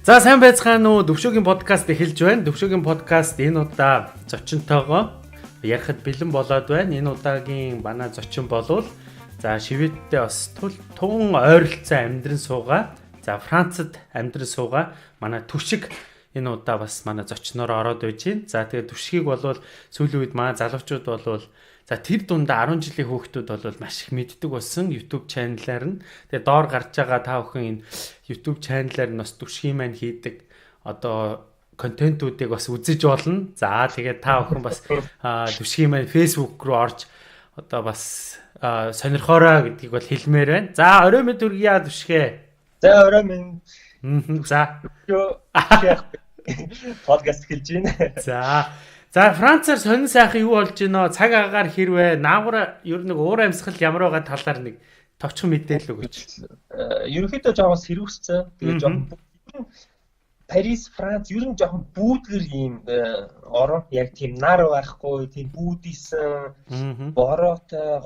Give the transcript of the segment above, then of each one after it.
За сайн байцгаана уу? Төвшөөгийн подкаст эхэлж байна. Төвшөөгийн подкаст энэ удаа зочинтойгоо ярихад бэлэн болоод байна. Энэ удаагийн манай зочин болвол шивэдтэй бас тун ойролцоо амьдран суугаа. За Францад амьдран суугаа. Манай Түшиг энэ удаа бас манай зочноор ороод байж байна. За тэгээ Түшгийг болвол сүүлийн үед манай залуучууд болвол тэр дундаа 10 жилийн хүүхдүүд бол маш их мэддэг болсон YouTube channel-аар нь. Тэгээ доор гарч байгаа та бүхэн энэ YouTube channel-аар нь бас Түшгийн маань хийдэг одоо контентуудыг бас үзэж болно. За тэгээ та бүхэн бас Түшгийн маань Facebook руу орж одоо бас сонирхоорой гэдгийг бол хэлмээр байна. За орой мэд үргийа Түшгээ. За орой минь. За. Подкаст хэлж байна. За Францаар сонин сайхан юу болж байна? Цаг агаар хэрвээ наагур ер нь уур амьсгал ямар байгаа талаар нэг товчхон мэдээлэл өгөөч. Ерөнхийдөө жоохон сэрүүсцэн. Тэгээ жоохон Парис, Франц ер нь жоохон бүүдгэр ийм орон яг тийм нар байхгүй, тийм бүүдийсэн бороотой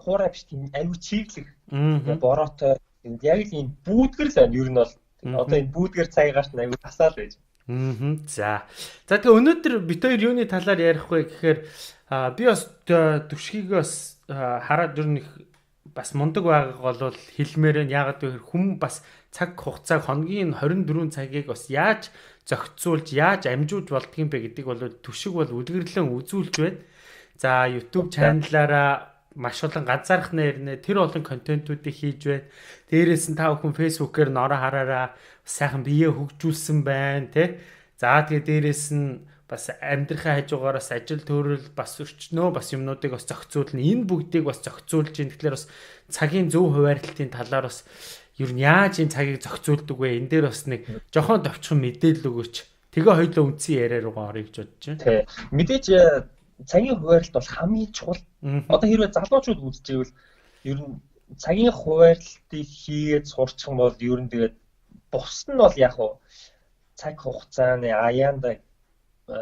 хуурай биш тийм аюу чиглэх бороотой яг л ийм бүүдгэр л байна. Ер нь бол одоо энэ бүүдгэр цагаагаас аюу тасаал байж. За тэгээ өнөөдөр бид хоёр юуны талаар ярих вэ гэхээр би бас Түшгийг бас хараад ер нь бас мундаг байгааг бол хэлмээр нь яагаад гэхээр хүм бас цаг хугацааг хоногийн 24 цагийг бас яаж зохицуулж яаж амжуулж болдгийм бэ гэдэг бол Түшиг бол үлгэрлэн үзүүлж байна. За YouTube channel-аараа маш олон ганцаарх нэрнэ тэр олон контентуудыг хийж байна. Дээрээс нь та бүхэн Facebook-ээр нороо хараараа сайхан бие хөгжүүлсэн байна тий. За тэгээ дээрээс нь бас амьдрахын хажуугаараас ажил төрөл бас өрчнөө бас юмнуудыг бас зохицуулна. Энэ бүгдийг бас зохицуулж ин тэгэхээр бас цагийн зөв хуваарлтын талаар бас ер нь яаж энэ цагийг зохицуулдаг вэ? Энэ дээр бас нэг жохон товчхон мэдээлэл өгөөч. Тэгээ хоёулаа үндсэн яриа руугаа орё гэж бодож байна. Тий. Мэдээж цагийн хуваарлт бол хамгийн чухал. Одоо хэрвээ залуучууд үзчихвэл ер нь цагийн хуваарлтыг хийгээд сурчих юм бол ер нь тэгээд бус нь бол яг уу цаг хугацааны аяанда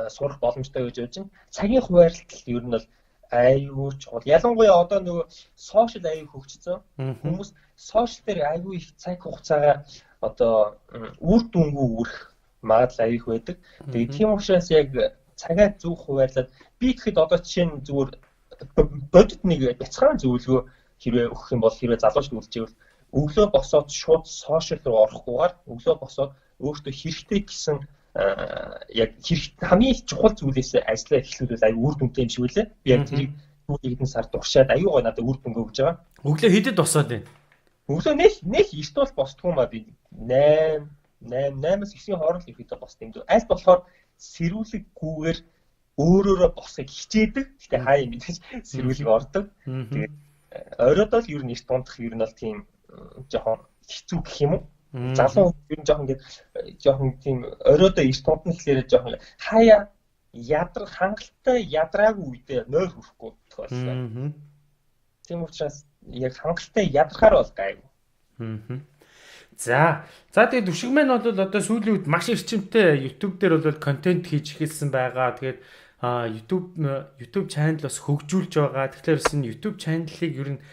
сурах боломжтой гэж бодож байна. Цагийн хуваарлт ер нь бол аюул чухал. Ялангуяа одоо нөгөө сошиал аюул хөгжсөн. Хүмүүс сошиал дээр аюул их цаг хугацаагаа одоо үр дүнгүй үрэх магадлал аюул их байдаг. Тэгээд тийм учраас яг цагаа зөв хуваарлаад би тэгэхэд одоо жишээ нь зүгээр бодит нэг бяцхан зөвлөгөө хэрвээ өгөх юм бол хэрвээ залуучд үлжээвэл өглөө босоод шууд сошиал руу орохгүйгээр өглөө босоод өөртөө хэрэгтэй гэсэн яг хамгийн чухал зүйлээс ажиллаа эхлүүлвэл аюу үр дүнтэй юм шиг үлээ. Би яг тэрийг хэдэн сар туршаад аюу гоо надад үр дүнгээ өгж байгаа. Өглөө хэдэд босоод байна? Өглөө нэг эрт бол босдгүй маа би 8-9-ийн хооронд ихэдэ босдсон юм. Аль болохоор сэрүүлэггүйгээр өөрөөрөө босхийг хичээдэг. Гэтэ хаа юм мэдээж сэрүүлэг ордог. Тэгээд оройд бол ер нь эрт дундах ер нь бол тийм жоохон хэцүү гэх юм уу? Залуу ер нь жоохон тийм оройдоо эрт дунд нь хэлээрээ жоохон хаяа хангалттай ядраагүй үедээ нойр хүрэхгүй тохиолдсон. Тийм учраас яг хангалттай ядрахаар бол гайгүй. За тэгээд Түшиг маань бол одоо сүүлийн үед маш эрчимтэй YouTube дээр бол контент хийж эхэлсэн байгаа. Тэгээд YouTube channel бас хөгжүүлж байгаа. Тэгэхээр YouTube channel-ыг ер нь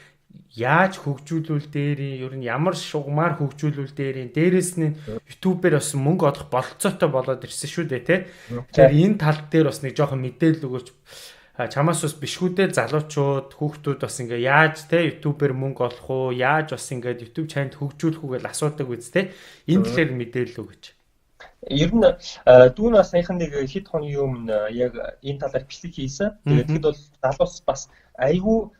яаж хөгжүүлүүл дээрээ ер нь ямар шугамар хөгжүүлүүл дээрээ дээрээс нь YouTube-ээр бас мөнгө олох бололцоотой болоод ирсэн шүү дээ тий. Тэгэхээр энэ тал дээр бас нэг жоохон мэдээлэл өгөөч. Чамаас бас бишгүүдээ залуучууд хүүхдүүд бас ингээ яаж те YouTube-ээр мөнгө олох уу яаж бас ингээ YouTube channel хөгжүүлэх үү гэж асуудаг үст те энэ талаар мэдээлэл өгөөч. Ер нь дүүн бас саяхан нэг хэд хоногийн өмнө яг энэ талаар бичлэг хийсэн. Тэгээд бол залуус бас айгүй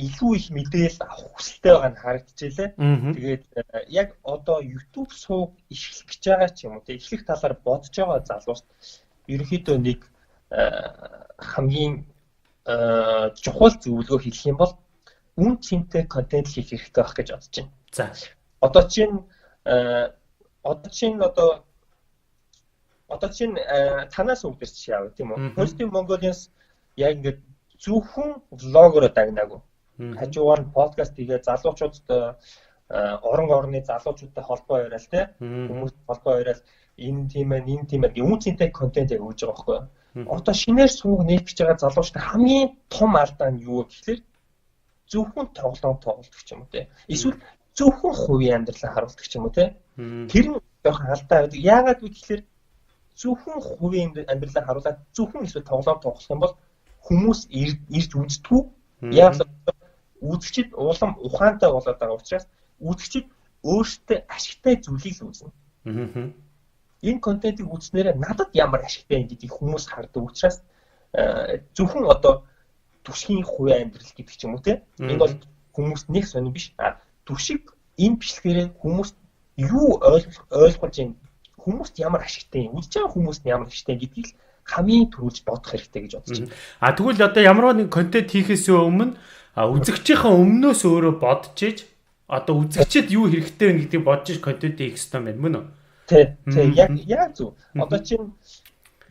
илүү их мэдээлэл авах хүсэлтэй байгаа нь харагдчихжээ. Тэгээд яг одоо YouTube сууг эхлэх гэж байгаа ч юм уу те эхлэх талаар бодож байгаа залуус ерөнхийдөө нэг хамгийн чухал зөвлөгөө хэлэх юм бол үн цэнтэй контент хийх хэрэгтэй байх гэж бодож байна. За. Одоо чинь танаас үүдэрч яав тийм үү? Positive Mongolians яг ингээд зөвхөн влогоор дагнаагүй. Хажуугаар нь подкаст хийгээ залуучуудад орны залуучуудтай холбоо яриад те хүмүүс холбоо яриад энэ тийм ээ үн цэнтэй контент яг өгж байгаа байхгүй юу? Одоо шинээр сууг нээх гэж байгаа залуучтай хамгийн том алдаа нь юу вэ гэхэлэр зөвхөн тоглоом тоглох юм уу те. Эсвэл зөвхөн хувийн амьдралаа харуулдаг ч юм уу те. Тэр нь жоохон алдаа байдаг. Яагаад вэ гэхээр зөвхөн хувийн амьдралаа харуулаад зөвхөн эсвэл тоглоом тоглох юм бол хүмүүс ирж үздэггүй. Яагаад үзэгчид улам ухаантай болоод байгаа учраас үзэгчид өөрсдөө ашигтай зүйлийг л үзнэ. Энэ контентыг үзснээр надад ямар ашигтай юм гэдгийг хүмүүс хардаг учраас зөвхөн одоо түвшгийн хувийн амьдрал гэдэг ч юм уу те. Энэ бол хүмүүст нэг сонир биш. Түвшиг энэ бичлэгээр хүмүүс юу ойлгож байна? Хүмүүст ямар ашигтай юм? Үзэж байгаа хүмүүст ямар ашигтай гэдгийг хамгийн түрүүлж бодох хэрэгтэй гэж бодож байна. Тэгвэл одоо ямар нэг контент хийхээс өмнө үзэгчийнхээ өмнөөс өөрөө бодож иж одоо үзэгчд юу хэрэгтэй вэ гэдгийг бодож иж контент хийх хэрэгтэй байна мөн үү? Тэг яг зөв. Одоо чинь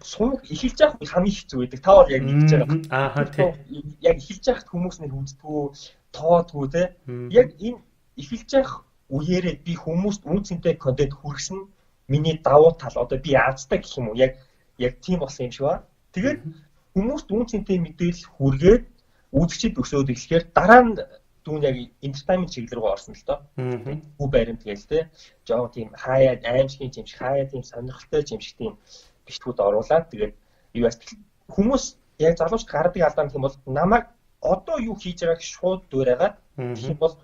сум эхэлж явах хамгийн хэцүү байдаг. Та бол яг нэгж байгаа. Яг эхэлж явахд хүмүүс нэг үздэггүй, тоодгүй те. Яг энэ эхэлж явах үеэрээ би хүмүүст үнцэнтэй контент хүргэсэн миний давуу тал одоо би аазтай гэх юм уу? Яг тийм болсон юм шиг ба. Тэгээд хүмүүст үнцэнтэй мэдээлэл хүргээд үзэгчд өсөөд эхлэхээр дараа нь дүүн яг entertainment чиглэл рүү орсон л доо. Хүү баримт гээл те. Жоо тийм хаяа аимшигын юм шиг хаяа тийм сонирхолтой юм шиг тийм бичлэгүүд оруулаад тэгээд юу хүмүүс яг залуучд гардаг алдаа гэх юм бол намайг одоо юу хийж байгааг шууд дуурайгаад гэх юм бол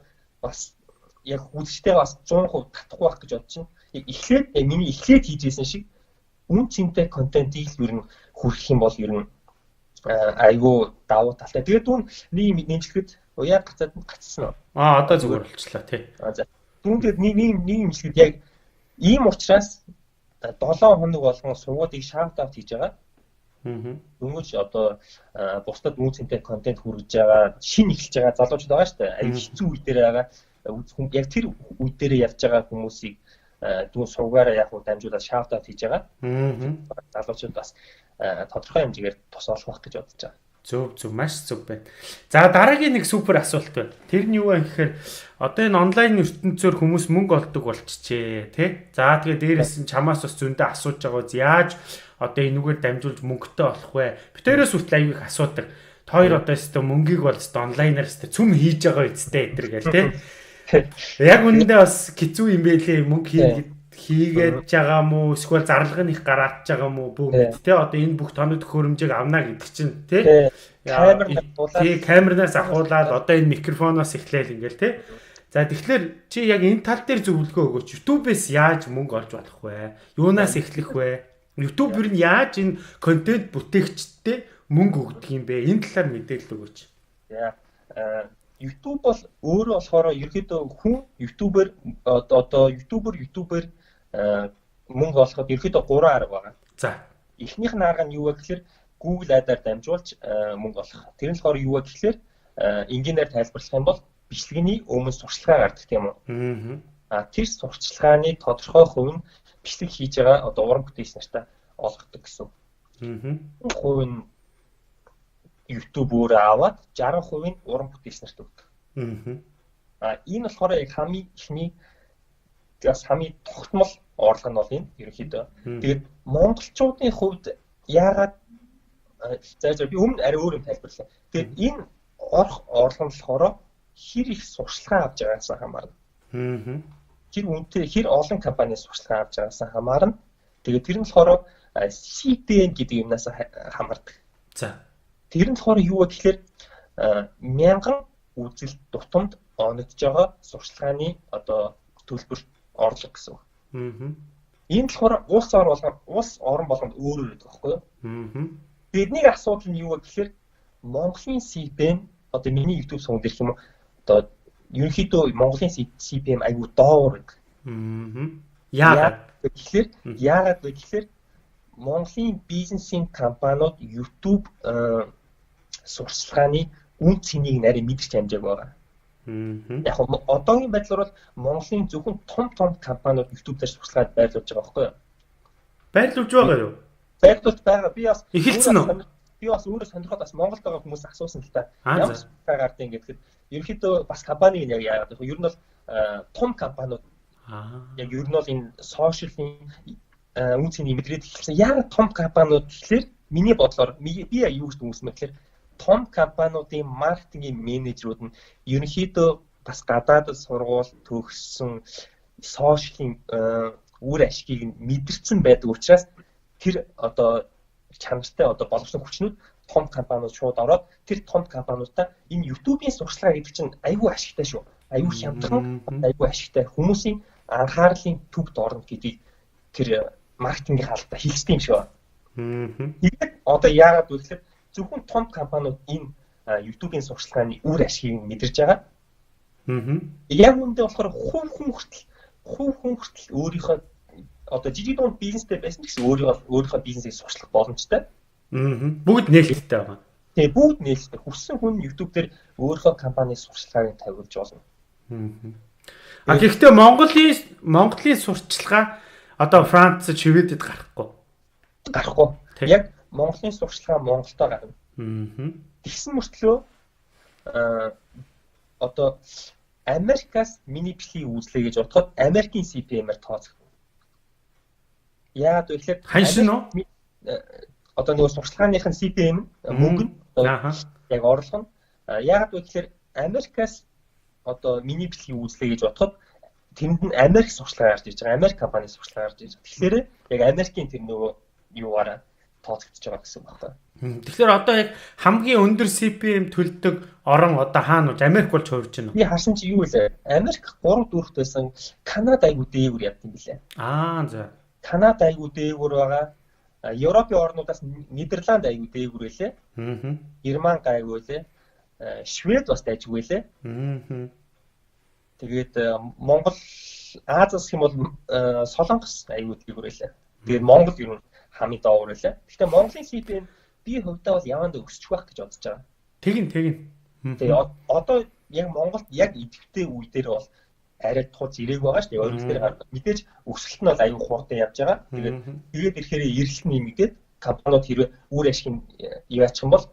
бас яг үзэгчтэй бас 100% татахгүй байх гэж бодож чинь. Эхлээд миний эхлээд хийж байсан шиг үн цэнтэй контентийг л ер нь хүргэх юм бол ер нь айгүй давуу талтай. Тэгээд дүүн нэг нэмжлэхэд уяа гацсан уу? Одоо зүгээр болчихлоо тий. За. Дүүнгээд нэг нэмжлэхэд яг ийм учраас 7 хоног болгон сувгуудыг шаут аут хийж байгаа. Дөнгөж одоо бусдад үн цэнтэй контент хүргэж байгаа, шинэ эхэлж байгаа залуучууд байгаа шүү дээ. Аюу хэцүү үе дээр байгаа. Яг тэр үе дээр явж байгаа хүмүүсийг дүүн сувгаараа яг уу дамжуулаад шаут аут хийж байгаа. Залуучууд бас тодорхой хэмжээгээр тус олох гэж бодож байгаа. Зөв маш зөв байна. За дараагийн нэг супер асуулт байна. Тэр нь юу вэ гэхээр одоо энэ онлайн ертөнцөөр хүмүүс мөнгө олдог болчихжээ тий. За тэгээ дээрээс нь чамаас бас зөндөө асууж байгаа үз яаж одоо энүүгээр дамжуулж мөнгөтэй болох вэ? Битээрээс хүртэл аяг их асуудаг. Хоёр одоо өстө мөнгийг бол өстө онлайнаар өстө цүм хийж байгаа үстэй энэ гэл тий. Яг үнэндээ бас хэцүү юм байлээ мөнгө хийгээд байгаа мó эсвэл зарлага их гараад байгаа мó бүгд тий одоо энэ бүх тоног төхөөрөмжийг авна гэдэг чинь тий камернаас ахуулаад одоо энэ микрофоноос эхлээл ингээл тий за тэгэхээр чи яг энэ тал дээр зөвлөгөө өгөөч YouTube-ээс яаж мөнгө олж болох вэ? Юунаас эхлэх вэ? YouTube ер нь яаж энэ контент бүтээгчдэд мөнгө өгдөг юм бэ? Энэ талаар мэдээлэл өгөөч. YouTube бол өөрөө болохоор ерөөдөө хүн YouTube-ээр одоо YouTube-ээр мөнгө олоход ерөөдөө 3 арга байгаа. За. Эхнийх нь арга нь юу вэ гэхээр Google Ad-аар дамжуулж мөнгө олох. Тэр нь болохоор юу вэ гэхээр энгийнээр тайлбарлах юм бол бичлэгийн өмнө сурчлагаа гаргадаг тийм үү? Тэр сурчлагын тодорхой хувь нь бичлэг хийж байгаа одоо уран бүтээлч нартай олгодог гэсэн. Хувь нь YouTube өөрөө аваад 60% нь уран бүтээлч нарт өгдөг. Энэ болохоор яг хамгийн ихний хамгийн тогтмол орлого нь бол энэ ерөнхийдөө. Тэгээд монголчуудын хувьд яагаад за би өмнө арай өөр юм тайлбарлаа. Тэгээд энэ орлого нь болохоор хэр их сурчлага авч байгаагаас хамаарна. Тэр үнэтэй хэр олон компани сурчлага авч байгаагаас хамаарна. Тэгээд тэр нь болохоор CPM гэдэг юмнаас хамаардаг. За. Тэр нь болохоор юу вэ гэхээр 1000 үзэл дутамд оногдож байгаа сурчлагын одоо төлбөр орлого гэсэн. Энэ болохоор улс орон болгонд өөр байдаг байхгүй юу? Бидний асуудал нь юу вэ гэхээр Монголын CPM одоо миний YouTube сувг дэх юм одоо ерөнхийдөө Монголын CPM аягүй доор байдаг. Яагаад вэ гэхээр Монголын бизнесийн компаниуд YouTube сурчлагын үн цэнийг нарийн мэдэрч хэмжээг байгаа. Яг одоогийн байдлаар бол Монголын зөвхөн том компаниуд YouTube дээр сурчлагад байрлуулж байгаа байхгүй юу? Байрлуулж байгаа юу? Байрлуулж байгаа. Би бас эхэлсэн үү? Би бас өөрөө сонирхоод бас Монголд байгаа хүмүүс асуусан л та. Ямар сурчлага гардыг гэхэд ерөнхийдөө бас компаниг яг яагаад вэ? Ер нь бол том компаниуд яг ер нь бол энэ сошиалын үн цэнийг мэдрээд эхэлсэн. Яг том компаниуд гэхэлэр миний бодлоор би яг юу гэж үзмэ гэхээр том компаниудын маркетингийн менежерүүд нь ерөнхийдөө бас гадаадд сургууль төгссөн сошиалын үр ашгийг мэдэрсэн байдаг учраас тэр одоо чанартай одоо боловсрол хүчнүүд том компаниуд шууд ороод тэр том компаниудаа энэ YouTube-ийн сурчлага гэдэг чинь айгүй ашигтай шүү. Айгүй хямдхан, айгүй ашигтай хүмүүсийн анхаарлын төвд орно гэдгийг тэр маркетингийн хаалтаа хэлсэн юм шиг байна. Тэгээд одоо яагаад вэ гэхээр зөвхөн том компаниуд энэ YouTube-ийн сурчлагын үр ашгийг мэдэрж байгаа. Яг үүндээ болохоор хувь хүн хүртэл өөрийнхөө одоо жижиг дунд бизнестэй байсан гэсэн өөрийнхөө бизнесийг сурчлах боломжтой. Бүгд нээлттэй байгаа. Тэгээ бүгд нээлттэй. Хүссэн хүн YouTube дээр өөрийнхөө компанийн сурчлагыг тавьуулж болно. А гэхдээ Монголын сурчлага одоо Франц, Шведэд гарахгүй. Яг Монголын сурчлага Монголдоо гарна. Тэгсэн мөртлөө одоо Америкаас миний бичлэгийг үзлээ гэж бодоход Америкийн CPM-аар тооцогдсон. Яагаад вэ гэхээр ханшин уу? Одоо нөгөө сурчлагынхын CPM мөнгө нь яг орлого нь яагаад вэ гэхээр Америкаас одоо миний бичлэгийг үзлээ гэж бодоход тэнд нь Америк сурчлага гарч ирж байгаа. Америк компани сурчлага гарч ирж байгаа. Тэгэхээр яг Америкийн тэр нөгөө юугаараа тооцогдож байгаа гэсэн үг байна. Тэгэхээр одоо яг хамгийн өндөр CPM төлдөг орон одоо хаана вэ? Америк болж хувирж байна уу? Би харсан чи юу вэ? Америк 3-4-т байсан, Канада айгуу дээгүүр явд юм билээ. За. Канада айгуу дээгүүр байгаа. Европын орнуудаас Нидерланд айгуу дээгүүр байлээ. Герман айгуу байлээ. Швед бас дайггүй байлээ. Тэгээд Монгол Азиас гэх юм бол Солонгос айгуу дээгүүр байлээ. Тэгээд Монгол ер нь хамгийн доогуур байлаа. Гэхдээ Монголын CPM би хувьдаа бол явандаа өсчих байх гэж бодож байгаа. Тэгин. Тэгээ одоо яг Монголд яг идэвхтэй үе дээр бол арай тууз ирээг байгаа шүү дээ. Өөрөөр мэдээж өсөлт нь бол аюул хурдан явж байгаа. Тэгээд ирэхээр эрэлт нэмэгдээд компаниуд хэрвээ үр ашиг яваачих юм бол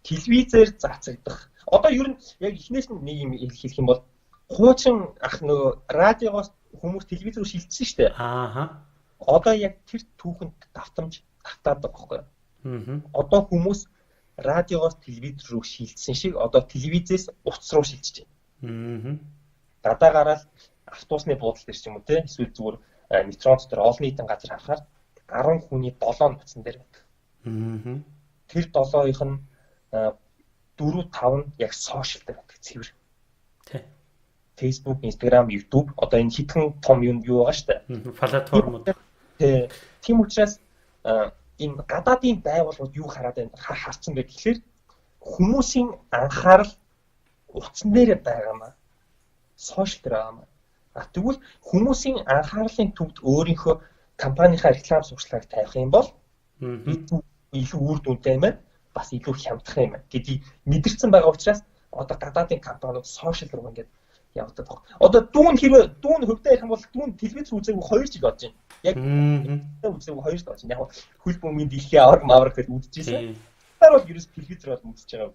телевизээр заацагдах. Одоо ер нь яг эхнээс нь нэг юм хэлэх юм бол хуучин ах нөгөө радиогоос хүмүүс телевиз рүү шилжсэн шүү дээ. Одоо яг тэр түүхэнд давтамж татаад байгаа байхгүй юу? Одоо хүмүүс радиогоос телевиз рүү шилжсэн шиг одоо телевизээс утас руу шилжиж байна. Гадаа гараад автобусны буудлын дээр ч юм уу те эсвэл зүгээр метрон дотор олон нийтийн газар харахаар 10 хүний 7 нуцсан дээр байдаг. Тэр 7-ийнх нь 4-5 нь яг сошиал дээр байдаг цэвэр. Facebook, Instagram, YouTube одоо энэ хитгэн том юу байгаа шүү дээ. Платформуд. Тийм учраас энэ гадаадын байгууллагууд юу хараад байна харсан бэ гэхээр хүмүүсийн анхаарал утсан дээр байгаа маа. Сошиал дээр байгаа маа. Тэгвэл хүмүүсийн анхаарлын төвд өөрийнхөө компанийнхаа реклам сурчлагыг тавих юм бол илүү үр дүнтэй юм байна. Бас илүү хямдхан юм байна гэдгийг мэдэрсэн байгаа учраас одоо гадаадын компаниуд сошиал руу ингээд явдаг баг. Одоо дүүн хөвдөө ярих юм бол дүүн телевиз үзээгүй 2 жил болж байна. Яг үзээгүй 2 жил болж байна. Яг хөл бөмбөгийн дэлхийн авраг гэж үзчихсэн. Тэр бол ерөөс телевизээр бол үзэж байгаа.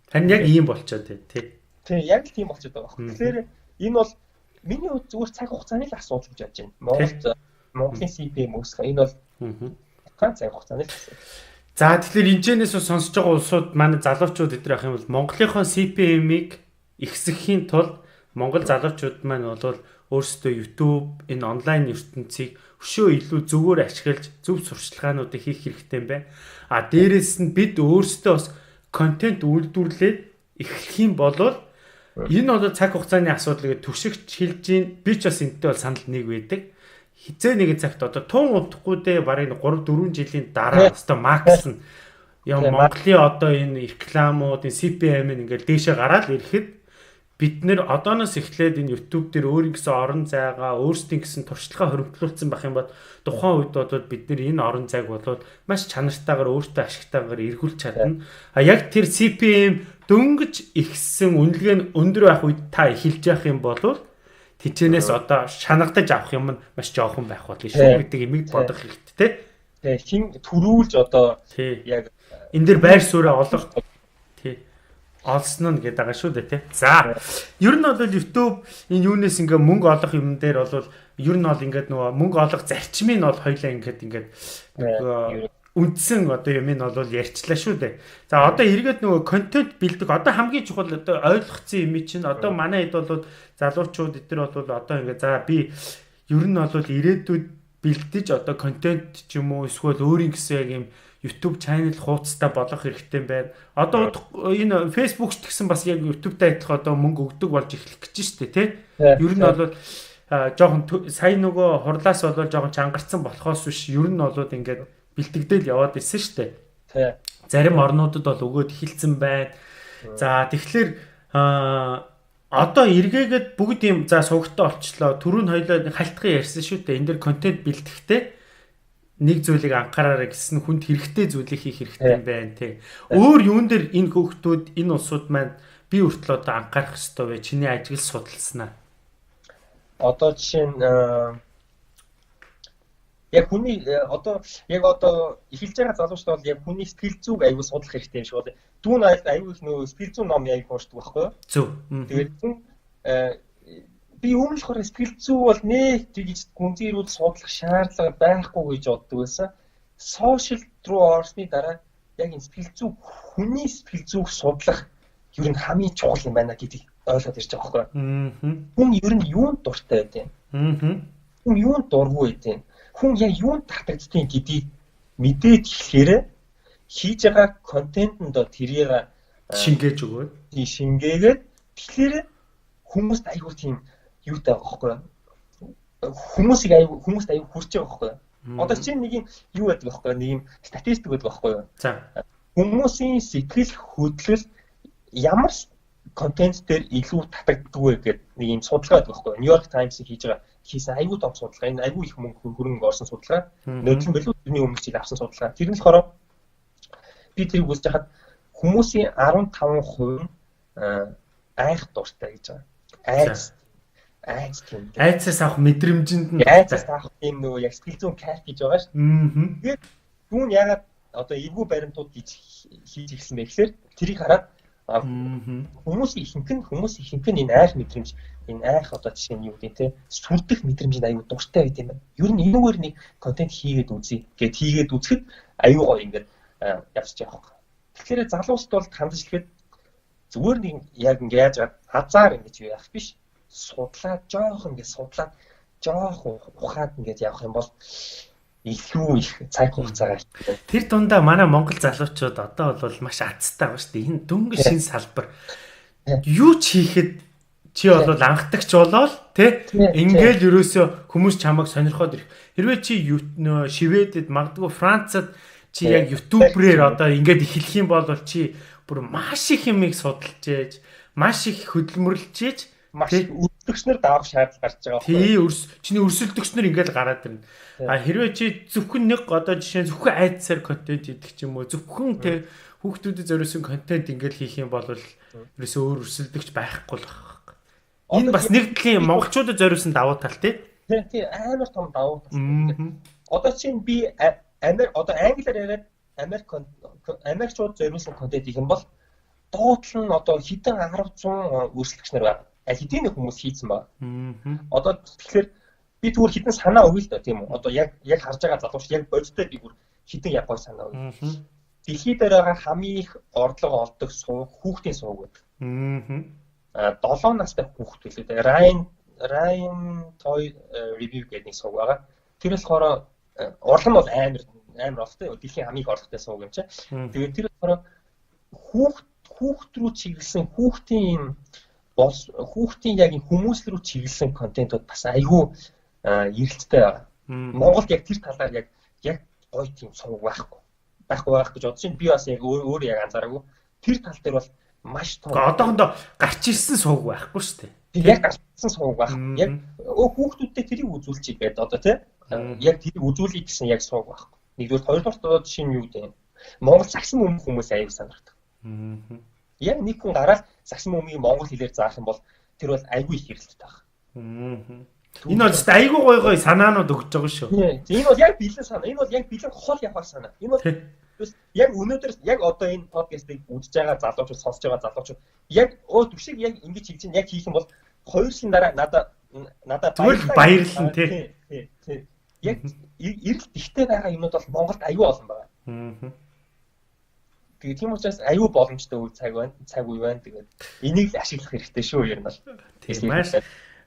Тань яг ийм болчоо тий. Тийм яг л тийм болчиход байгаа байна. Тэгэхээр энэ бол миний хувьд зүгээр цаг хугацааны л асуудал гэж бодож байна. Монголын CPM өсөх энэ бол цаг хугацааны л асуудал. За тэгэхээр энэчнээс сонсож байгаа улсууд манай залуучууд эдгээр ах юм бол Монголынхон CPM-ийг ихсэхийн тулд Монгол залуучууд маань бол өөрсдөө YouTube энэ онлайн ертөнцийг өшөө илүү зөвөр ашиглаж зөв сурчлагаануудыг хийх хэрэгтэй юм байна. Дээрээс нь бид өөрсдөө бас контент үйлдвэрлээд эхлэх юм бол энэ бол цаг хугацааны асуудал гэж түшигч хэлж гин би ч бас энэтэй бол санал нэг байдаг. Хизээ нэгэн цагт одоо тун удахгүй дээ барыг 3-4 жилийн дараа өстой макс нь яг Монголын одоо энэ рекламуудын CPM нь ингээл дээшээ гараад ирэхэд бид нэр одооноос эхлээд энэ YouTube дээр өөрийн гэсэн орон зайгаа өөрсдийн гэсэн туршлагаа хөрвүүлсэн байх юм бол тухайн үед бол бид нэр энэ орон зайг болоод маш чанартайгаар өөртөө ашигтайгаар эргүүлж чадна. Яг тэр CPM дөнгөж ихссэн үнэлгээ нь өндөр байх үед та эхэлж явах юм бол тичнээс одоо шанагдаж авах юм нь маш жоохон байх болно шүү гэдэг имийг бодох хэрэгтэй. Тэгээ хин төрүүлж одоо яг энэ дэр байр сууриа олох олсон нь гэдэг байгаа шүү дээ тий. За ер нь бол YouTube энэ юунаас ингээ мөнгө олох юм дээр бол ер нь бол ингээд нөгөө мөнгө олох зарчмыг нь бол хоёлаа ингээд үндсэн одоо юм нь бол ярьчлаа шүү дээ. За одоо эргээд нөгөө контент бэлдэх одоо хамгийн чухал одоо ойлгоцсон юм чинь одоо манай хэд бол залуучууд эдгээр бол одоо ингээ за би ер нь бол ирээдүйд бэлдэж одоо контент ч юм уу эсвэл өөрийн гэсэн яг юм YouTube channel хуудастай болох хэрэгтэй байна. Одоо энэ Facebook ч гэсэн бас яг YouTube-тай адилхан одоо мөнгө өгдөг болж эхлэх гэж штэ тий. Ер нь бол жоохон сайн нөгөө хурлаас бол жоохон чангарсан болохоос биш ер нь бол ингээд бэлтгэдэл яваад ирсэн штэ. Зарим орнуудад бол өгөөд эхэлсэн байна. За тэгэхээр одоо эргээгээд бүгд юм за сугтаа олчлоо. Түрүүн хоёлоо халтхан ярьсан шүү дээ. Энэ дэр контент бэлтгэхдээ нэг зүйлийг анхаараарай гэсэн хүнд хэрэгтэй зүйлийг хийх хэрэгтэй юм байна тий. Өөр юун дээр энэ хүүхдүүд энэ улсууд маань би хүртэл одоо анхаарах хэрэгтэй вэ? Чиний ажил судалснаа. Одоо жишээ нь яг хүний одоо эхэлж байгаа залуучууд бол яг хүний сэтгэл зүйг аягүй судлах хэрэгтэй юм шиг байна. Дүүн аягүй их нөгөө сэтгэл зүйн ном аягүй уншдаг байхгүй юу? Зөв. Тэгээд би өмнө болохоор сэтгэл зүй бол нэг тэгж гүнзгийрүүл судлах шаардлага байхгүй гэж боддог байсан. Сошиал руу орсны дараа яг энэ сэтгэл зүй хүний сэтгэл зүйг судлах ер нь хамгийн чухал юм байна гэдгийг ойлгоод ирж байгаа байхгүй юу? Хүн ер нь юунд дуртай байдیں۔ Хүн юунд дургүй байдیں۔ Хүн яг юунд татагддгийг гэдгийг мэдээд эхлэхээр хийж байгаа контентэнд тэрийг шингээж өгөөд шингээгээд тэгэхээр хүмүүст аягүй тийм юутай байгаа байхгүй юу? Хүмүүст аягүй хүрч байгаа байхгүй юу? Одоо чинь нэг юм юу байдаг байхгүй юу? Нэг юм статистик байдаг байхгүй юу? За. Хүмүүсийн сэтгэл хөдлөл ямар контент дээр илүү татагддаг вэ гэдэг нэг юм судалгаа байдаг байхгүй юу? New York Times хийсэн аягүй том судалгаа. Энэ аягүй их хөрөнгө орсон судалгаа. Нөөдлөн билүү тэрний өмнө жил авсан судалгаа. Тэр нь болохоор би тэрийг үзэж хахад хүмүүсийн 15% айх дуртай гэж байгаа. Айцаас авах мэдрэмжинд нь айцаас авах юм нөгөө яг сэтгэл зүйн кайф гэж байгаа шүү. Тэгээд түүн ягаад одоо эвгүй баримтууд хийж ирсэн бэ гэхээр тэрийг хараад хүмүүсийн ихэнх нь энэ айх мэдрэмж энэ айх одоо жишээ нь юу гэдэг те сүрдэх мэдрэмжинд аюу дуртай байт юм байна. Ер нь энэгээр нэг контент хийгээд үзье гэд хийгээд үзэхэд аюу гоё ингээд явж байгаа. Тэгэхээр залуусд бол хандаж ирэхэд зүгээр нэг яг ингээд яаж азар ингэж яах биш. Судлаад жоохон ухаад ингээд явах юм бол илүү их цаг хугацаагаар. Тэр дундаа манай Монгол залуучууд одоо бол маш азтай байгаа шүү дээ. Энэ дөнгөж шин салбар. Юу ч хийхэд чи бол анхдагч болоод тий ингээл ерөөсөө хүмүүс чамайг сонирхоод ирэх. Хэрвээ чи Шведэд магадгүй Францад чи яг ютуберээр одоо ингээд эхлэх юм бол чи бүр маш их юмыг судалж ээж, маш их хөдөлмөрлж ээж маш өрсөлдөгчнөр даах шаардлага гарч байгаа байхгүй. Чиний өрсөлдөгчнөр ингээл гараад ирнэ. А хэрвээ чи зөвхөн нэг одоо жишээ нь зөвхөн айдсаар контент хийдэг ч юм уу зөвхөн тэ хүүхдүүдэд зориулсан контент ингээл хийх юм бол ерөөсөө өөр өрсөлдөгч байхгүй л байна. Энэ бас нэг төрлийн монголчуудад зориулсан давуу тал тий. Тий амар том давуу тал. Одоо чинь би одоо англиар яриад Америкчууд зориулсан контент хийх юм бол доотлол нь одоо хэдэн 10 100 өрсөлдөгч нар байна. Хэдийн хүмүүс хийцэн ба. Одоо тэгэхээр би зүгээр хэдэн санаа өгье л да тийм үү. Одоо яг харж байгаа залууч яг бодтой би бүр хэдэн яг гой санаа өгье. Дэлхийд дээр байгаа хамгийн их орлого олдог хүүхдийн сууг байдаг. 7 настай хүүхд билээ. Ryan Toy Review гэдэг нэг сууг байгаа. Тэр болохоор орлого нь бол амар олтой. Дэлхийн хамгийн их орлоготой сууг юм чи. Тэгээд тэр болохоор хүүхд рүү чиглэсэн хүүхдийн яг хүмүүс рүү чиглэсэн контентууд бас айгүй эрэлттэй байгаа. Монголд яг тэр талаар яг гоё тийм сувг байхгүй гэж бодож байна. Би бас яг өөр яг анзаараагүй. Тэр тал дээр бол маш том. Одоохондоо гарч ирсэн сувг байхгүй шүү дээ. Яг гарч ирсэн сувг байх. Яг хүүхдүүдтэй тэрийг үзүүлчих гээд одоо тий. Яг тэрийг үзүүлэх гэсэн яг сувг байхгүй. Нэгдүгээр хоёрдугаар жишээ нь юу гэдэг вэ? Монгол сагсан өмнөх хүмүүс аяг санагдав. Яг нэг хүн гараад сагсан өмнөгийг монгол хэлээр заах юм бол тэр бол айгүй их хэрэлттэй байна. Энэ бол айгүй гой санаанууд өгч байгаа шүү. Энэ бол яг бэлэн санаа. Энэ бол яг бэлэн хол явах санаа. Энэ бол яг өнөөдөр яг одоо энэ подкастыг үзэж байгаа залуучууд сонсож байгаа залуучууд яг төвшиг яг ингэж хийж чинь яг хийх юм бол 2 жилийн дараа надад баярлалаа тий. Яг эрэлт ихтэй байгаа юмуд бол Монголд аюу олон байгаа. Тэгээд тийм учраас аюу боломжтой цаг үе байна. Тэгээд энийг л ашиглах хэрэгтэй шүү ер нь бол. Тийм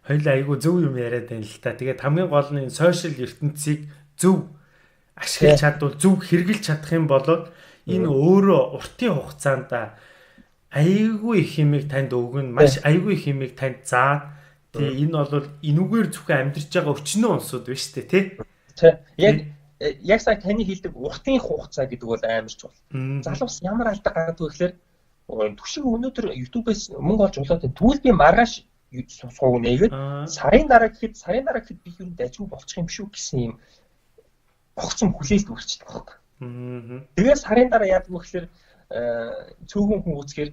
Хоёулаа айгүй зөв юм яриад байна л та. Тэгээд хамгийн гол нь энэ сошиал ертөнцийг зөв ашиглаж чадвал, зөв хэрэгжилж чадах юм бол энэ өөрөө уртын хугацаанд айгүй их юмыг танд өгнө, маш айгүй их юмыг танд заа. Тэгээ энэ бол энүүгээр зөвхөн амьдарч байгаа өчнөө онсууд байна шүү дээ, тий? Яг сая таны хэлдэг уртын хугацаа гэдэг бол амар ч бол. Залуус ямар алдаг гаргадаг вэ гэхээр түшиг өнөөдөр YouTube-ээс мөнгө олж болоод тэгвэл би маргааш сууг нээгээд сарын дараа гэхэд би юу дажгүй болчих юм шүү гэсэн юм огцом хүлээлт үүсчихдэг байхгүй. Тэгээд сарын дараа яадаг вэ гэхээр цөөхөн хүн үзэхээр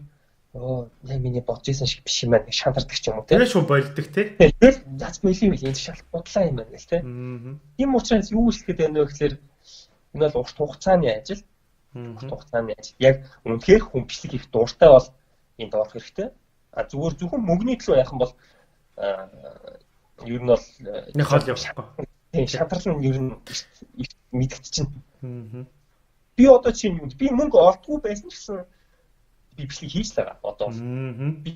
яг миний бодож исэн шиг биш юм байна гэж шантардаг ч юм уу тийм. Тэгээ шүү болдог тий. Тэгээд яц бэлий энэ шалт бодлоо юм байна гэл тий. Тийм учраас юу хэлэхэд байна вэ гэхээр энэ бол урт хугацааны ажил. Урт хугацааны ажил. Яг үнэхээр хүн бичлэг хийх дуртай бол энд орох хэрэгтэй. Зүгээр зөвхөн мөнгөний төлөө яах юм бол ер нь бол нэг хол явахгүй. Тийм шантарлал нь ер нь мэдэгдчихэв. Би одоо чинь юу би мөнгө олдгүй байсан гэсэн би бичлэг хийж л байгаа. Одоо би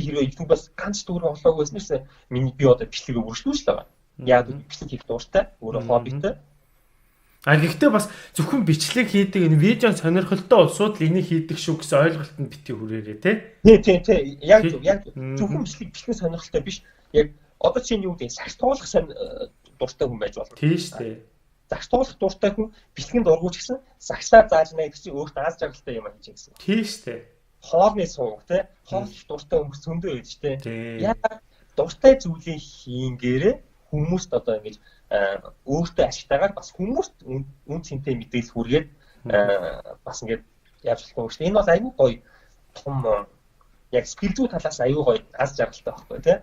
хэрэг YouTube-аас ганц төгрөг олоогүй байснаас миний би одоо бичлэгээ өргөжлүүлж л байгаа. Яг бичлэг хийх дуртай, өөрөө хоббитэй. Гэхдээ бас зөвхөн бичлэг хийдэг энэ видео сонирхолтой улсууд л энийг хийдэг шүү гэсэн ойлголтод бити хүрээрээ тий. Тий. Яг зөвхөн бичлэг сонирхолтой биш. Яг одоо чинь юу гэдэг сагс тоглох дуртай хүн байж болно. Тий шүү дээ. Сагс тоглох дуртай хүн бичлэгэнд оргууч гэсэн сагсаар зааж нэг чинь өөртөө аз жаргалтай юм хийж гэсэн. Тий шүү дээ. Хоолны сууг тий. Хоол их дуртай хүмүүс зөндөө байж тий. Яг дуртай зүйлийг хийнгээрээ хүмүүст одоо ингэж өөртөө ашигтайгаар бас хүмүүст үн цэнтэй мэдээлэл хүргээд бас ингэж яаж болох вэ шүү дээ. Энэ бол аюу гоё том яг скил зүй талаас аюу гоё аз жаргалтай байхгүй тий.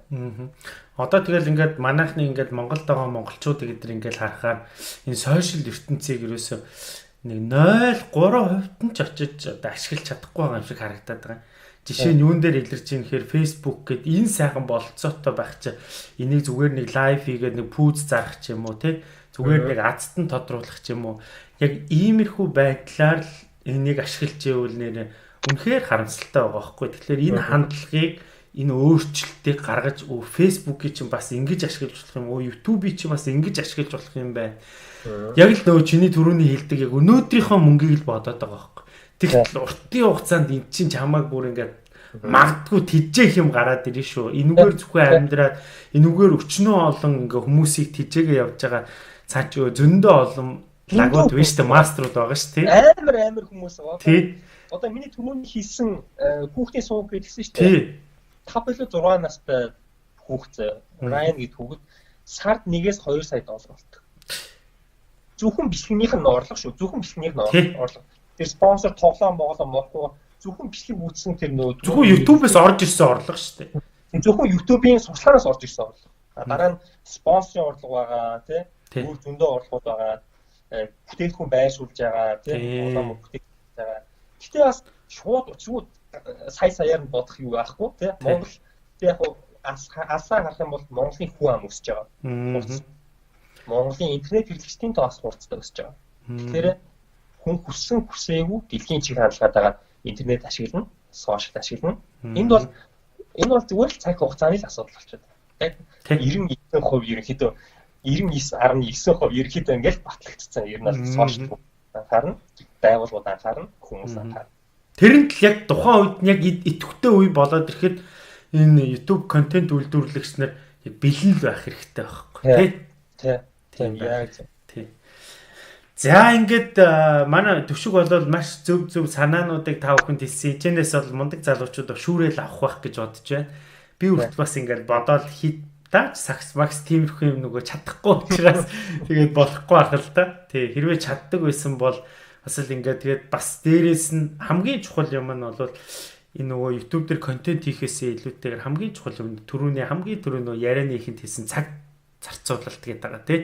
Одоо тэгэл ингээд манайхны ингээд Монголд байгаа монголчуудыг эдгээр ингээд харахаар энэ сошиал ертөнцийг ерөөсөө нэг 0.3% нь ч очиж одоо ашиглаж чадахгүй байгаа юм шиг харагдаад байгаа. Жишээ нь юун дээр илэрч ийм гэхээр Facebook гээд энэ сайхан бололцоотой байх чи энийг зүгээр нэг лайв хийгээд нэг пүүз зарах ч юм уу тий зүгээр нэг азт нь тодруулах ч юм уу яг иймэрхүү байдлаар л энийг ашиглаж ивэл нэр үнэхээр харамсалтай байгаа байхгүй. Тэгэхээр энэ хандлагыг энэ өөрчлөлтийг гаргаж Facebook-ийг чинь бас ингэж ашиглаж болох юм уу YouTube-ийг чинь бас ингэж ашиглаж болох юм байна. Яг л нөгөө чиний түрүүний хэлдэг яг өнөөдрийнхөө мөнгийг л бодоод байгаа байхгүй. Тэгтэл уртын хугацаанд эн чинь чамааг бүр ингээд магадгүй тэжээх юм гараад ирнэ шүү. Энүүгээр зөвхөн амьдраад энүүгээр өчнөө олон ингээ хүмүүсийг тэжээгээ явж байгаа цаач зөндөө олон лагууд биш үү мастерууд байгаа шүү тий. Амар хүмүүс байгаа. Тий. Одоо миний түрүүний хийсэн хүүхдийн сууг гэдгсэн шүү дээ. 5-6 настай хүүхэд Ryan гэдэг хүүхэд сард 1-2 сая доллар болдог. Зөвхөн бичлэгнийх нь орлого шүү. Зөвхөн бичлэгнийх нь орлого. Тэр спонсор тоглоом мохгүй зөвхөн бичлэг үүсгэн тэр нөө зөвхөн YouTube-ээс орж ирсэн орлого шүү дээ. Зөвхөн YouTube-ийн сурчлагаас орж ирсэн орлого. Дараа нь спонсорын орлого байгаа тий. Өөр зөндөө орлогууд байгаа. Бүтээгдэхүүн байршуулж байгаа тий. Улаан бүтээгдэхүүн байгаа. Гэхдээ бас шууд саяар нь бодох юу байхгүй тий. Монгол яг асаа харах юм бол Монголын хүн ам өсөж байгаа. Монголын интернет хэрэглэгчдийн тоо бас хурцтай өсөж байгаа. Тэгэхээр хүн хүссэн хүсээгүй дэлхийн чиг хандлагад байгаа интернет ашиглана, сошиал ашиглана. Энэ бол зүгээр л цаг хугацааны л асуудал болчиход байна. Яг 99% ерөнхийдөө 99.9% ерөнхийдөө ингээд батлагдсан. Ер нь бол сошиал анхаарна, байгууллагууд анхаарна, хүмүүс анхаарна. Тэрэнд л яг тухайн үед яг идэвхтэй үе болоод ирэхэд энэ YouTube контент үйлдвэрлэгч нар бэлэн л байх хэрэгтэй байхгүй тий. Тийм яг тий. За ингээд манай төвшиг болол маш зөв санаануудыг та бүхэнд хэлсэн. Эцэнээс бол мундаг залуучууд шүүрэл авах байх гэж бодож байна. Би үргэлж бас ингээд бодоол даач сакс макс тиймэрхүү юм нөгөө чадахгүй учраас тэгээд болохгүй ах л да. Тий хэрвээ чаддаг байсан бол бас л ингээд тэгээд бас дээрээс нь хамгийн чухал юм нь бол энэ нөгөө YouTube дээр контент хийхээсээ илүүтэйгээр хамгийн чухал юм хамгийн түрүү нөгөө ярианы ихэнд хийсэн цаг зарцуулалт гэдэг байгаа тий.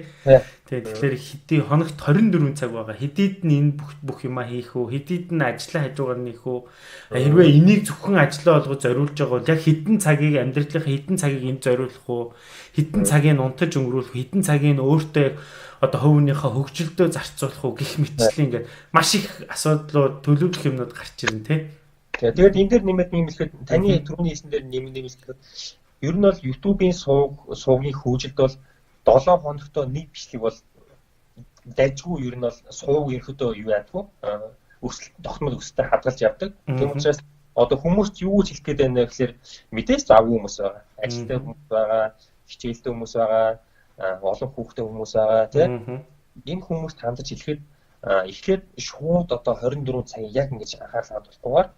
Тэгэхээр хэдий хоногт 24 цаг байгаа. Хэдийд нь энэ бүх юмаа хийх үү, хэдийд нь ажлаа хажуугаар нэх үү. Хэрвээ энийг зөвхөн ажлаа болгож зориулж байгаа бол яг хэдэн цагийг амьдралынхаа хэдэн цагийг энд зориулах уу, хэдэн цагийг унтаж өнгөрүүлэх, хэдэн цагийг өөртөө одоо хувийнхаа хөгжилдөө зарцуулах уу гэх мэтчлэн ингээд маш их асуудлууд төлөвлөх юмнууд гарч ирнэ тий. Тэгээд энэ дээр нэмээд юм хэлэхэд таны түрүүний хэлсэн дээр нэмэлт ер нь бол YouTube-ийн сувгийн хөгжилд бол 7 хоногт нэг бичлэг бол дайггүй ер нь бол сууг ерөөдөө юу яадгүй өсөлт тогтмол өсөлтөд хадгалж явдаг. Тийм учраас одоо хүмүүст юу гэж хэлэх гээд байна вэ гэхээр мэдээж завгүй хүмүүс байгаа. Ажилтай хүмүүс байгаа, хичээлтэй хүмүүс байгаа, олон хүүхдтэй хүмүүс байгаа тийм. Энэ хүмүүст хандаж хэлэхэд эхлээд шууд одоо 24 цаг яг ингэж анхаарал хандуулахгүйгээр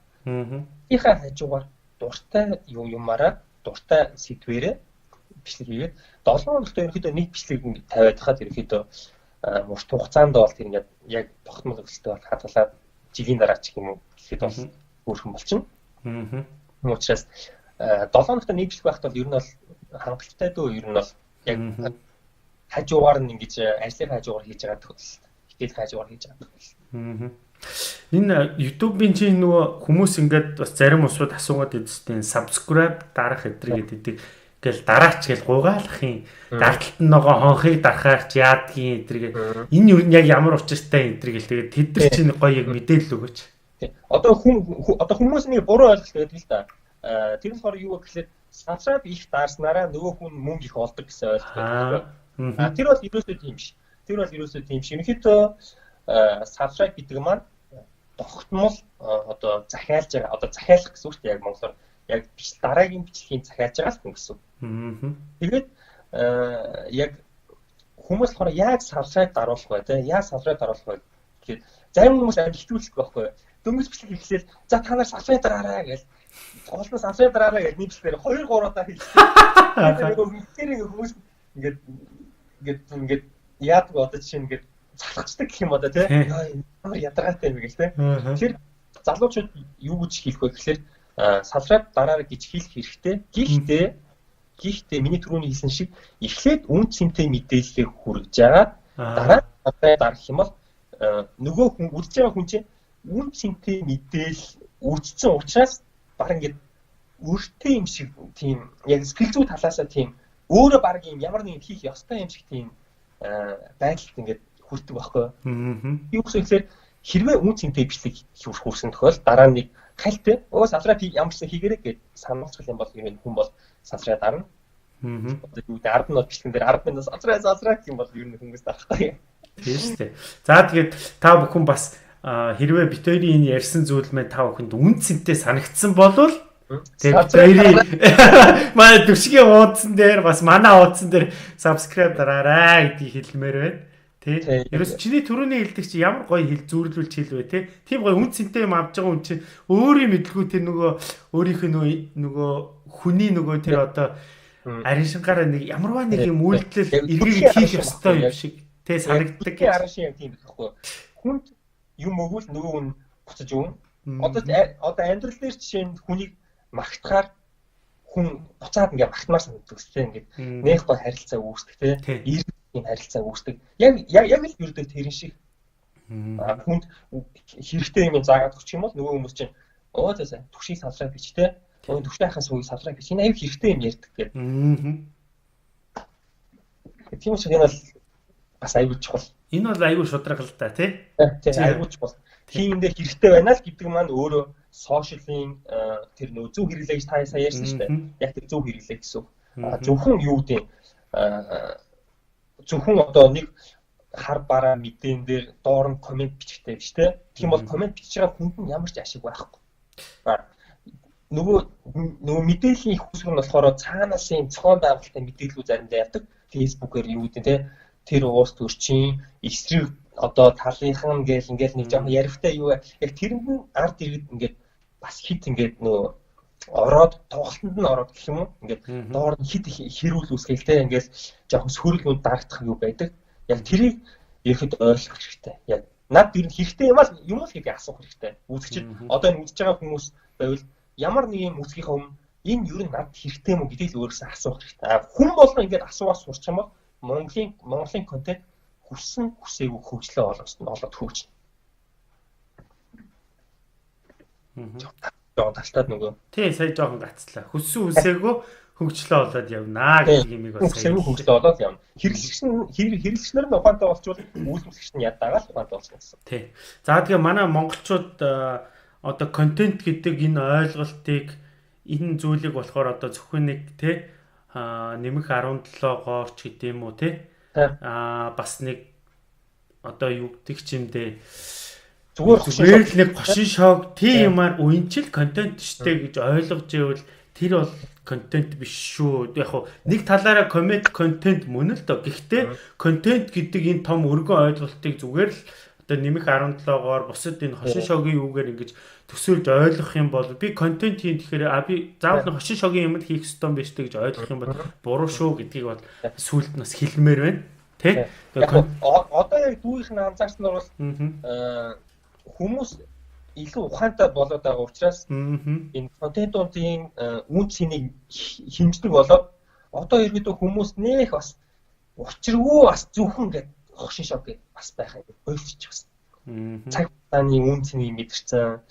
ихаа хажуугаар дуртай юмараа дуртай сэдвэрээ бичлэг хийгээд 7 хоногт ерөөдөө нэг бичлэг тавиад хахад ерөөдөө урт хугацаанд бол тэр ингээд яг тогтмол өсөлтөд бол хадгалаад жилийн дараа ч юм уу гэхэд бол өөрхөн болчихно. Учраас 7 хоногт нэг бичлэг байхад бол ер нь бол хангалттай дөө ер нь бол яг хажуугаар нь ингэж ажлын хажуугаар хийж байгаа төгс хичээл хажуугаар хийж байгаа төгс. Энэ YouTube-ийн чинь нөгөө хүмүүс ингээд бас зарим усуд асуугаад идсэн subscribe дарах эдрийг гэдэг гэл дараач гэл гугаалах юм. Дарталт нь нөгөө хонхыг дарахаарч яадгийн эдрийг энэ юу яг ямар учиртай эдрийг л тэгээд тэд нар чинь гоё яг мэдээлэл өгөөч. Одоо хүмүүс нэг буруу ойлголт байдаг л да. Тэр нь болохоор юу гэхээр subscribe их даарснараа нөгөө хүн мөнгө их олдог гэсэн ойлголт байдаг. Тэр бол ерөөсөө тийм биш. Ерөнхийдөө subscribe гэдэг маань тогтмол одоо захиалж байгаа. Одоо захиалах гэсэн үг шүү дээ яг монголоор. Яг дараагийн бичлэгийн захиалж байгаа хүн гэсэн. Тэгээд яг хүмүүс болохоор яг subscribe даруулах бай тээ. Яг subscribe даруулах бай гэхэд зарим хүмүүс амжилтжүүлэх байхгүй. Дөнгөж бичлэг ихлээл за та нар subscribe дараарай гэж голноос subscribe дараарай гэж нийтлэлээр 2 3 удаа хэлсэн. Тэгээд хүмүүс ингээд яадаг одоо жишээ нь ингээд залхацдаг гэх юм одоо тий. Ямар ядаргаатай юм гээл тий. Тэгэхээр залуучууд юу гэж хэлэх вэ гэхээр subscribe дараарай гэж хэлэх хэрэгтэй. Гэхдээ миний түрүүний хэлсэн шиг эхлээд үн цэнтэй мэдээллийг хүргэж байгаа. Дараа дарах юм бол нөгөө хүн үлдэж байгаа хүн чинь үн цэнтэй мэдээлэл үүссэн учраас баг ингээд өөртөө юм шиг тийм яг сэтгэл зүй талаасаа тийм өөрөө баг юм ямар нэг хийх ёстой юм шиг тийм байдалд ингээд хүрдэг байхгүй. Юу гэхээр хэрвээ үн цэнтэй бичлэг хүрсэн тохиол дараа нь нэг хальтай subscribe ямар ч хийгээрэй гэж сануулчих юм бол хүн бол subscribe дарна. Одоо юу гэдэг 10 минут бичлэгэн дээр 10 минут subscribe гэх юм бол ер нь хүмүүс таахгүй. Тийм шүү дээ. За тэгээд та бүхэн бас хэрвээ бит хоёрын энэ ярьсан зүйлмээ та бүхэнд үн цэнтэй санагдсан болвол тэгээд манай төвшгийн уудсан дээр бас манай уудсан дээр subscribe дараарай гэдгийг хэлмээр байна. Тэ. Ерөөс чиний түрүүний хэлдэг чи ямар гоё хэл зүүрлүүлж хэлвэ те. Тийм гоё үн цэнтэй юм авч байгаа хүн чинь өөрийн мэдлгүй тэр нөгөө өөрийнх нь нөгөө хүний нөгөө тэр одоо арин шингаараа нэг ямарваа нэг юм үйлдэл эргийг хийх ёстой юм шиг те санагддаг гэж. Арин шин юм тийм байхгүй. Хүнд юм өгвөл нөгөө хүн буцаж өгнө. Одоо амьдрал дээр жишээ нь хүнийг магтахаар хүн буцаад ингээ магтмаар санагддаг тийм ингээд нэх гой харилцаа үүсдэг те. Энэ харилцаа үүсдэг. Яг л ердөө тэрэн шиг. Хүнд хэрэгтэй юм заагаад өгч юм бол нөгөө хүмүүс чинь за түгшийг subscribe бич те. Түгшний хахаас үгийг subscribe бич. Энэ аюу хэрэгтэй юм ярьдаг гэдэг. Тийм учраас энэ бол бас аюу чухал. Энэ бол аюу шудраг л да тий. Тийм аюу чухал. Тиймдээ хэрэгтэй байна л гэдэг маань өөрөө сошиалын тэр нөө зөв хэрэглээ гэж та сая ярьсан шүү дээ. Яг тэр зөв хэрэглээ гэсэн. Зөвхөн юу гэдэг зөвхөн одоо нэг хар бараа мэдэн дээр доор нь комент бичихтэй биш те. Тийм бол комент бичиж байгаа хүнд нь ямар ч ашиг байхгүй. Нөгөө мэдээллийн их үсэг нь болохоор цаанаас юм цоон байгуулалтын мэдээллүүд заримдаа явдаг. Facebook-ээр юу гэдэг те. Тэр уус төрчин эсрэг одоо талынхан ингээл нэг жоохон ярихтай юу яг тэрэнд нь ард иргэд ингээд бас хит ингээд нөө ороод тоглолтонд нь ороод гэх юм уу ингээд доор нь хит хэрүүл үсгээл те ингээд жоохон сөрөлгөнд дарагдах юу байдаг. Яг тэрийг ихэд ойлгох хэрэгтэй. Яг над ер нь хэрэгтэй юм уу гэдгийг асуух хэрэгтэй. Үзэгчд одоо энэ үзэж байгаа хүмүүс байвал ямар нэг юм үзгийнхаа өмнө энэ ер нь над хэрэгтэй юм уу гэдгийг л өөрөөсөө асуух хэрэгтэй. Хүн болгоо ингээд асуугаад сурч юм бол Монголын контент хүссэн хүсээгүй хөгжлөө олоод хөгжнө. Тастаад нөгөө. Тий, сая жоохон гацлаа. Хүссэн үсээгөө хөгжлөө олоод явнаа гэх юмыг бас сая хөгжлөө олоод явна. Хэрэглэгчнэр нь ухаантай болчвол үйлдвэрлэгч нь ядагаа л ухаантай болсон гэсэн. Тий. За тэгээ манай монголчууд одоо контент гэдэг энэ ойлголтыг энэ зүйлийг болохоор одоо зөвхөн нэг тий нэмэх 17-гоор ч гэдэм үү те. Бас нэг одоо юу гэдэг чимдээ зүгээр л нэг гошин шог тийм юмар үенчил контент штэ гэж ойлгож ивэл тэр бол контент биш шүү. Яг хуу нэг талаараа комеди контент мөн л доо. Гэхдээ контент гэдэг энэ том өргөн ойлголтыг зүгээр л одоо нэмэх 17-гоор бусад энэ хошин шогийн юугаар ингэж төсөөлж ойлгох юм бол би контент хийн тэгэхээр би заавал нэг хошин шогийн юм хийх ёстой юм биш гэж ойлгох юм бол буруу шүү гэдгийг бол сүулт нас хэлмээр байна. Тэ? Одоо яг дүүийнх нь анзаарснаар бол хүмүүс илүү ухаантай болоод байгаа учраас энэ контентуудын үн цэнийг хэмждэг болоод одоо ерөөдөө хүмүүс нэх бас учиргүй бас зөвхөн гэдэг хошин шог гэдэг бас байх юм ойлчих бас. Цаг хугацааны үн цэнийг мэдэрсэн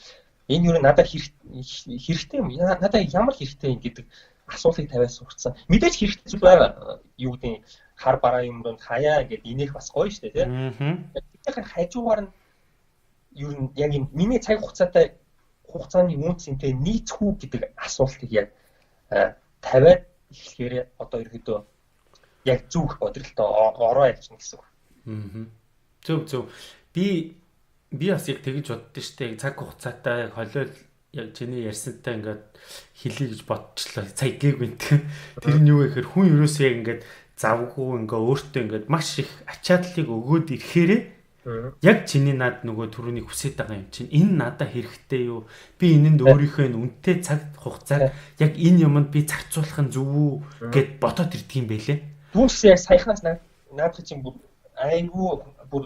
энэ юу надад хэрэгтэй юм. Надад ямар хэрэгтэй юм гэдэг асуултыг тавиад сурцсан. Мэдээж хэрэгтэй зүйл байгаа. Юу гэдэг хар бараа юм донд хаяа гэдэг инех бас гоё шүү дээ тийм. Тэгэхээр хажуугаар нь юу яг юм миний цаг хугацааны үн цэнтэй нийцэх үү гэдэг асуултыг яг тавиад эхлэхээр одоо ерөөдөө яг зүг бодролтой ороо явчихна гэсэн үг. Зөв. Би бас яг тэгэж боддоо штэ. Цаг хугацаатай холиол яг чиний ярьсантай ингээд хэлье гэж бодчихлоо. Цаг гээгүй гэнт. Тэр нь юу гэхээр хүн ерөөсөө яг ингээд завгүй ингээ өөртөө ингээд маш их ачаадлыг өгөөд ирэхээрээ яг чиний над нөгөө түрүүний хүсэж байгаа юм чинь энэ надад хэрэгтэй юу? Би энэнд өөрийнхөө үнэтэй цаг хугацааг яг энэ юмд би зарцуулах нь зөв үү гэд бодоод ирдэг юм байлээ. Түүнээс яг саяхнаас наадах чинь бүр айгүй бүр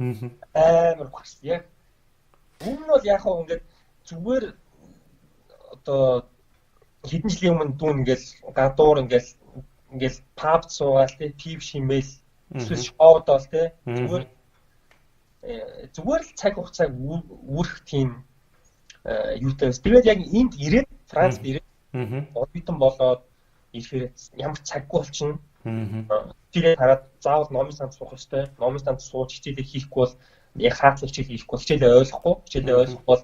амар хүс яг өмнө нь бол яг хаа ингээд зүгээр одоо хэдэн жилийн өмнө дүүн ингээл гадуур ингээл паб суугаал те пив шимээл эсвэл шоудол те зүгээр л цаг хугацааг үүрэх тийм юутай бас. Тэгээд яг энд ирээд Францд ирээд одитон болоод ирэхээр ямар цаггүй болчихно. Тэгээд хараад заавал номын санд суух ёстой. Номын санд сууж хичээлээ хийхгүй бол яг хаатлах хичээл хийхгүй, хичээлээ ойлгохгүй бол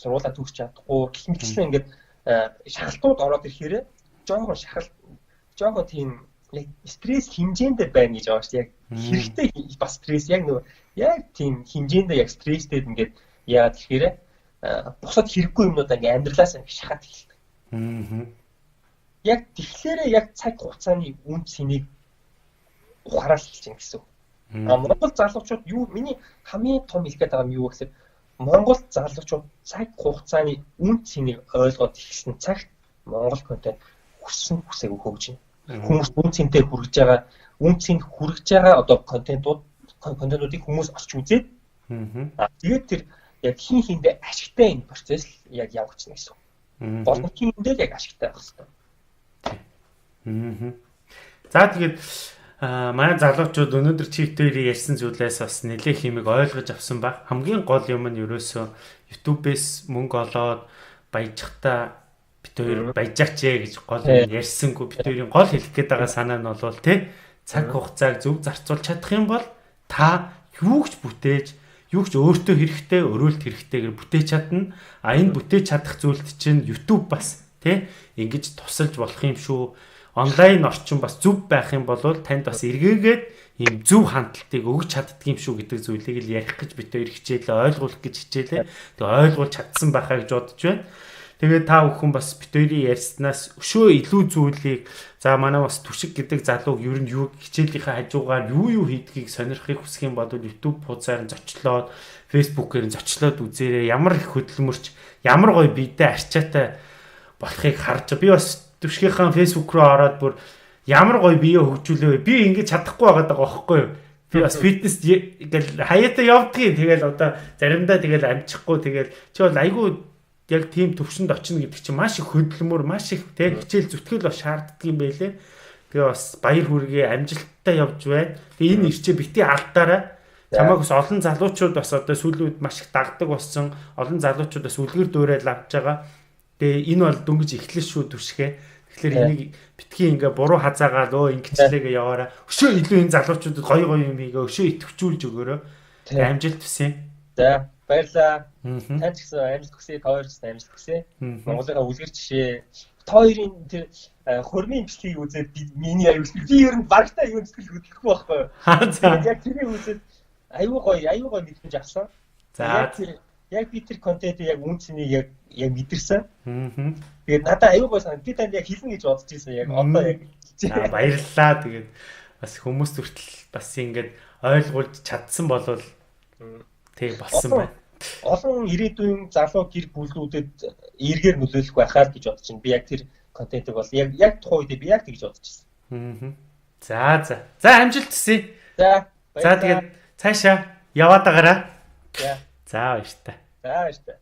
сургуулаа төгсч чадахгүй. Гэхмэтчлэн ингээд шахалтууд ороод ирэхээр жоохон тийм яг стресс хэмжээндээ байна гэж байгаа шүү дээ. Яг хэрэгтэй бас стресс яг нөгөө яг тийм хэмжээндээ яг стресстэй ингээд яагаад тэгэхээр бусад хэрэггүй юмнуудаа ингээд амьдралаасаа шахаад эхэлдэг. Яг тэгэхээр яг цаг хугацааны үн цэнийг ухаарал хэлж юм гэсэн. Монгол залуучууд юу миний хамгийн том хэлгээд байгаа юм юу гэхээр Монгол залуучууд цаг хугацааны үн цэнийг ойлгоод ихсэн цагт Монгол контент хүсээгүй хөгж байна. Хүмүүс үн цэнтэй хүргэж байгаа одоо контентуудыг хүмүүс олж үзээд тэгээд тэр яг хин хиндээ ашигтай энэ процесс яг явагдчихна гэсэн. Гол нь хиндээ яг ашигтай байх хэрэгтэй. За тэгээд манай залуучууд өнөөдөр чигтэрийг ярьсан зүйлээс бас нэлээд хэмиг ойлгож авсан баг. Хамгийн гол юм нь ерөөсөө YouTube-ээс мөнгө олоод баяжхтаа бид хоёр баяжаач гэж гол ярьсангүй. Бид хоёрын гол хэлэх гээд байгаа санаа нь бол тий цаг хугацааг зөв зарцуулж чадах юм бол та юу ч бүтээж, юу ч өөртөө хэрэгтэй, өрөөлт хэрэгтэйгээр бүтээж чадна. Энэ бүтээж чадах зүйлд чинь YouTube бас тий ингэж тусалж болох юм шүү. Онлайн орчин бас зөв байх юм бол танд бас эргээгээд ийм зөв хандлтыг өгч чаддаг юм шүү гэдэг зүйлийг л ярих гэж бид хоёр хичээлээ ойлгуулах гэж хичээлээ. Тэгээ ойлгуулж чадсан байхаа гэж бодож байна. Тэгээд та бүхэн бас бид хоёрын ярьснаас өшөө илүү зүйлийг за манай бас Түшиг гэдэг залууг ер нь юу хичээлийнхаа хажуугаар юу хийдгийг сонирхохыг хүсэх юм бол YouTube хуудасаар нь зочлоод Facebook-ээр нь зочлоод үзээрэй. Ямар их хөдөлмөрч, ямар гоё биедээ арчаатай болохыг харж би бас Түшгийнхаа Facebook руу ороод бүр ямар гоё бие хөгжүүлээ. Би ингэж чадахгүй байгаад байгаа байхгүй юу? Би бас фитнес гэл хаяатаа явдгийг тэгэл одоо заримдаа тэгэл амжихгүй тэгэл чи бол айгүй яг тийм төвшөнд очино гэдэг чинь маш их хөдөлмөр, маш их тэг хичээл зүтгэл бас шаарддаг юм байлээ. Тэгээ бас баяр хүргээ амжилттай явж байна. Тэгээ энэ ирчээ бити алдаараа чамайг бас олон залуучууд бас одоо сүүлийн үед маш их дагдаг болсон. Олон залуучууд бас үлгэр дуурайл авч байгаа. Тэгээ энэ бол дөнгөж эхлэл шүү Түшгээ. Тэгэхээр энийг битгий ингээ буруу хазаагаад ингэчлээгээ яваараа. Өшөө илүү энэ залуучуудад гоё юм хийгээ өшөө итгэвчүүлж өгөөрэй. Амжилт хүсье. За баярлалаа. Танд ч гэсэн амжилт хүсье, та хоёрт ч амжилт хүсье. Монголынхаа үлгэр жишээ хоёрын тэр хурмын бичлэгийг үзээд миний аюул би ер нь багтаа юу сэтгэл хөдлөхгүй байхгүй юу. Яг тэрийг үзээд аюу гоё мэдээж авсан. За яг би тэр контентыг яг үнцнийг яг мэдэрсэн. Тэгээд надад аюу гоё санагд би танд яг хэлнэ гэж бодож байсан. Яг одоо яг баярлалаа. Тэгээд бас хүмүүс хүртэл бас ингэж ойлгуулж чадсан болвол тэг болсон байна. Олон ирээдүйн залуу гэр бүлүүдэд эргээр нөлөөлөх байхаа гэж бодож байна. Би яг тэр контентыг бол яг тухайн үедээ би яг тэгж бодож байсан. За амжилт хүсье. За тэгээд цаашаа яваад байгаарай. За баяр та. За баяр та.